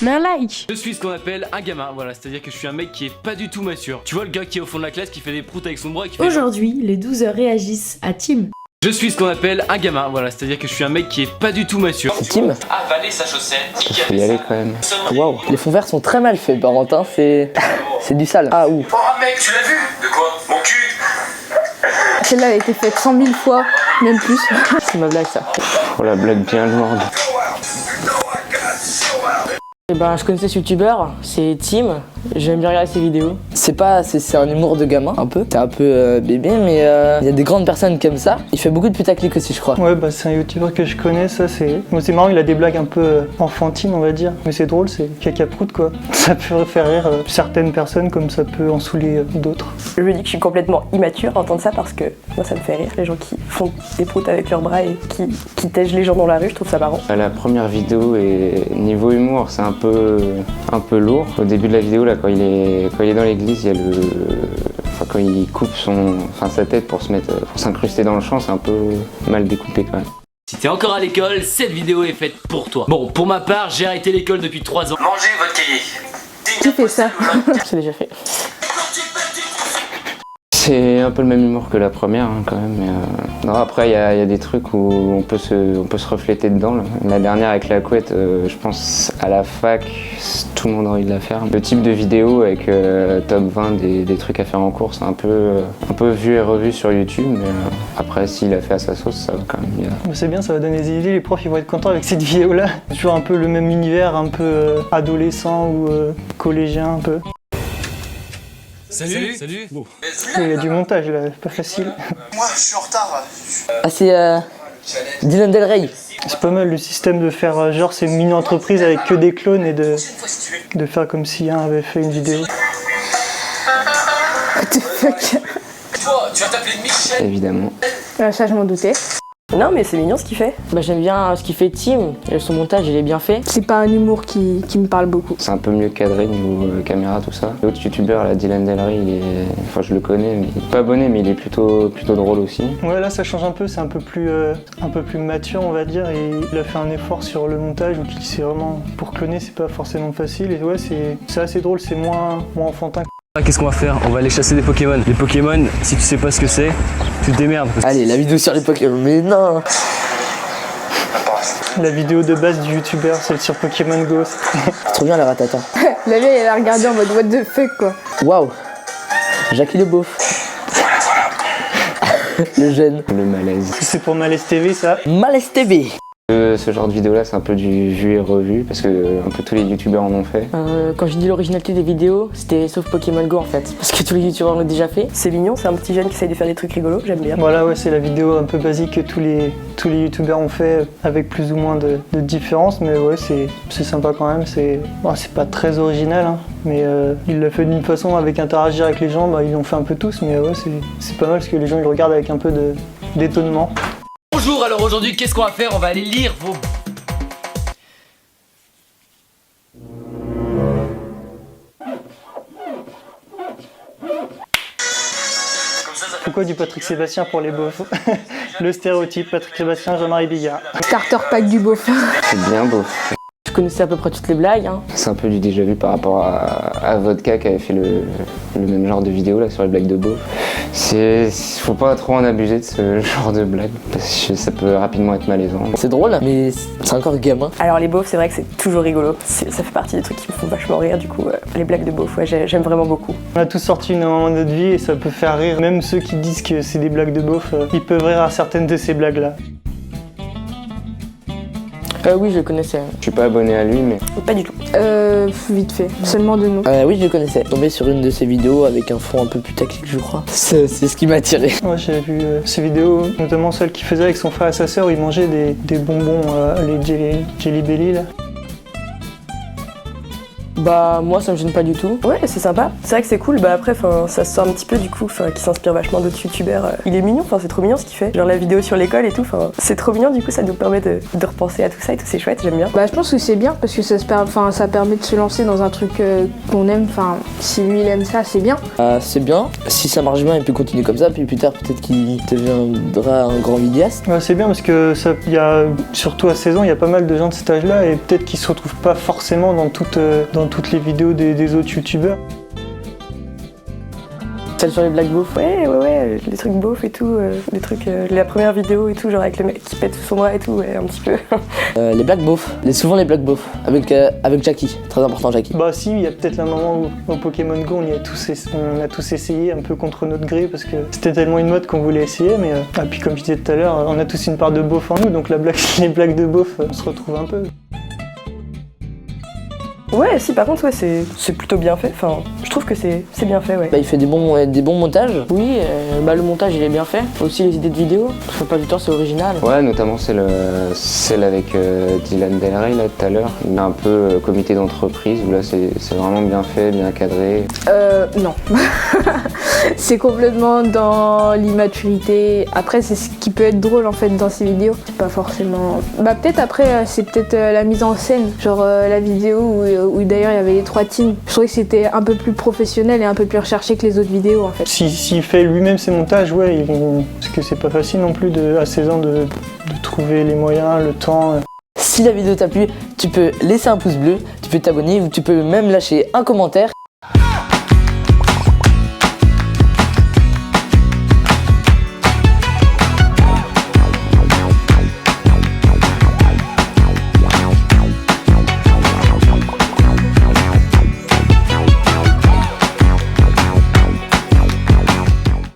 mets un like. Je suis ce qu'on appelle un gamin, voilà, c'est-à-dire que je suis un mec qui est pas du tout mature. Tu vois le gars qui est au fond de la classe qui fait des proutes avec son bras et qui fait... Aujourd'hui, les 12 heures réagissent à Tim. Je suis ce qu'on appelle un gamin, voilà, c'est-à-dire que je suis un mec qui est pas du tout mature. C'est Tim. Avaler sa chaussette. Il faut y aller quand même. Waouh, les fonds verts sont très mal faits par contre, hein. C'est du sale. Ah ouf. Oh mec, tu l'as vu? De quoi? Mon cul? Celle-là a été faite 100 000 fois, même plus. C'est ma blague ça. Oh la blague bien lourde. Eh ben, je connaissais ce youtubeur, c'est Tim, j'aime bien regarder ses vidéos. C'est un humour de gamin, un peu. C'est un peu bébé, mais il y a des grandes personnes comme ça. Il fait beaucoup de putaclic aussi, je crois. Ouais, bah c'est un youtubeur que je connais, ça c'est... Bon, c'est marrant, il a des blagues un peu enfantines, on va dire. Mais c'est drôle, c'est caca-prout, quoi. Ça peut faire rire certaines personnes comme ça peut en saouler d'autres. Je me dis que je suis complètement immature à entendre ça parce que moi ça me fait rire, les gens qui font des proutes avec leurs bras et qui tègent les gens dans la rue, je trouve ça marrant. La première vidéo est niveau humour, c'est un peu lourd. Au début de la vidéo, là, quand il est dans l'église, il y a quand il coupe sa tête pour s'incruster dans le champ, c'est un peu mal découpé quand même. Si t'es encore à l'école, cette vidéo est faite pour toi. Bon, pour ma part, j'ai arrêté l'école depuis 3 ans. Mangez votre cahier. Qui fait ça? C'est déjà fait. C'est un peu le même humour que la première hein, quand même. Mais, non, après il y a des trucs où on peut se refléter dedans. Là. La dernière avec la couette, je pense à la fac, tout le monde a envie de la faire. Le type de vidéo avec top 20 des trucs à faire en cours, c'est un peu vu et revu sur YouTube. Mais après s'il a fait à sa sauce, ça va quand même bien. C'est bien, ça va donner des idées, les profs ils vont être contents avec cette vidéo-là. C'est toujours un peu le même univers, un peu adolescent ou collégien un peu. Salut. Bon. Il y a du montage là, pas facile. Moi, je suis en retard. Ah c'est Dylan Del Rey. C'est pas mal le système de faire genre c'est une mini-entreprise avec que des clones et de faire comme si un avait fait une vidéo. What the fuck? Toi, tu vas t'appeler Michel. Évidemment. Ça, je m'en doutais. Non mais c'est mignon ce qu'il fait. Bah, j'aime bien ce qu'il fait Tim, et son montage il est bien fait. C'est pas un humour qui me parle beaucoup. C'est un peu mieux cadré niveau caméra, tout ça. L'autre youtubeur, là, Dylan Del Rey, je le connais, mais il est pas abonné, mais il est plutôt drôle aussi. Ouais, là ça change un peu, c'est un peu plus mature on va dire, et il a fait un effort sur le montage où c'est vraiment pour cloner c'est pas forcément facile et ouais c'est assez drôle, c'est moins enfantin. Qu'est-ce qu'on va faire? On va aller chasser des Pokémon. Les Pokémon, si tu sais pas ce que c'est, tu te démerdes. Allez, la vidéo sur les Pokémon, mais non. La vidéo de base du youtubeur, c'est sur Pokémon Go. C'est trop bien la ratata. La vieille, elle a regardé en mode what the fuck quoi. Waouh. Jackie le beauf. Le jeune. Le malaise. C'est pour Malaise TV ça. Malaise TV. Ce genre de vidéo là c'est un peu du vu et revu parce que un peu tous les youtubeurs en ont fait. Quand je dis l'originalité des vidéos, c'était sauf Pokémon Go en fait, parce que tous les youtubeurs l'ont déjà fait. C'est mignon, c'est un petit jeune qui essaye de faire des trucs rigolos, j'aime bien. Voilà, ouais, c'est la vidéo un peu basique que tous les youtubeurs ont fait avec plus ou moins de différences, mais ouais, c'est sympa quand même. C'est pas très original, hein, mais il l'a fait d'une façon avec interagir avec les gens, ils l'ont fait un peu tous, mais ouais, c'est pas mal parce que les gens ils le regardent avec un peu d'étonnement. Bonjour, alors aujourd'hui, qu'est-ce qu'on va faire? On va aller lire vos... Pourquoi du Patrick Sébastien pour les beaufs? Le stéréotype, Patrick Sébastien, Jean-Marie Bigard. Starter pack du beauf. C'est bien beau. Je connaissais à peu près toutes les blagues. Hein. C'est un peu du déjà vu par rapport à Vodka qui avait fait le même genre de vidéo là sur les blagues de beauf. Faut pas trop en abuser de ce genre de blague parce que ça peut rapidement être malaisant. C'est drôle, mais c'est encore gamin. Alors les beaufs, c'est vrai que c'est toujours rigolo. Ça fait partie des trucs qui me font vachement rire, du coup les blagues de beaufs, ouais, j'aime vraiment beaucoup. On a tous sorti une moment de notre vie et ça peut faire rire. Même ceux qui disent que c'est des blagues de beauf, ils peuvent rire à certaines de ces blagues là. Oui, je le connaissais. Je suis pas abonné à lui mais... Pas du tout. Vite fait, seulement de nom. Oui, je le connaissais. Tombé sur une de ses vidéos avec un fond un peu putaclic, je crois. C'est ce qui m'a attiré. Ouais, j'avais vu ces vidéos, notamment celle qu'il faisait avec son frère et sa sœur où il mangeait des bonbons, les Jelly Belly là. Bah moi ça me gêne pas du tout. Ouais, c'est sympa. C'est vrai que c'est cool. Bah après, ça se sort un petit peu du coup, qui s'inspire vachement d'autres youtubeurs. Il est mignon, c'est trop mignon ce qu'il fait. Genre la vidéo sur l'école et tout. C'est trop mignon. Du coup, ça nous permet de repenser à tout ça et tout. C'est chouette, j'aime bien. Bah je pense que c'est bien parce que ça permet de se lancer dans un truc qu'on aime. Enfin, si lui il aime ça, c'est bien. C'est bien. Si ça marche bien, il peut continuer comme ça. Puis plus tard, peut-être qu'il deviendra un grand vidéaste. Ouais, c'est bien parce que surtout à 16 ans, il y a pas mal de gens de cet âge-là et peut-être qu'ils se retrouvent pas forcément dans toutes les vidéos des autres youtubeurs. Celle sur les blagues beaufs. Ouais, les trucs beaufs et tout. Les trucs, la première vidéo et tout, genre avec le mec qui pète son bras et tout, ouais, un petit peu. Les blagues beaufs. Souvent les blagues beaufs. Avec Jackie. Très important, Jackie. Bah si, il y a peut-être un moment où au Pokémon Go on a tous essayé un peu contre notre gré parce que c'était tellement une mode qu'on voulait essayer, mais puis comme je disais tout à l'heure, on a tous une part de beauf en nous, donc les blagues de beauf, on se retrouve un peu. Ouais, si, par contre, ouais, c'est plutôt bien fait. Enfin, je trouve que c'est bien fait, ouais. Bah, il fait des bons montages. Oui, le montage il est bien fait. Aussi les idées de vidéo. Je pas du temps, c'est original. Ouais, notamment celle avec Dylan Del Rey là tout à l'heure. Il a un peu comité d'entreprise où là c'est vraiment bien fait, bien cadré. Non. C'est complètement dans l'immaturité. Après, c'est ce qui peut être drôle en fait dans ces vidéos. C'est pas forcément. Bah, peut-être après, c'est peut-être la mise en scène. Genre la vidéo où d'ailleurs il y avait les 3 teams. Je trouvais que c'était un peu plus professionnel et un peu plus recherché que les autres vidéos en fait. S'il fait lui-même ses montages, ouais, parce que c'est pas facile non plus à 16 ans de trouver les moyens, le temps. Si la vidéo t'a plu, tu peux laisser un pouce bleu, tu peux t'abonner ou tu peux même lâcher un commentaire.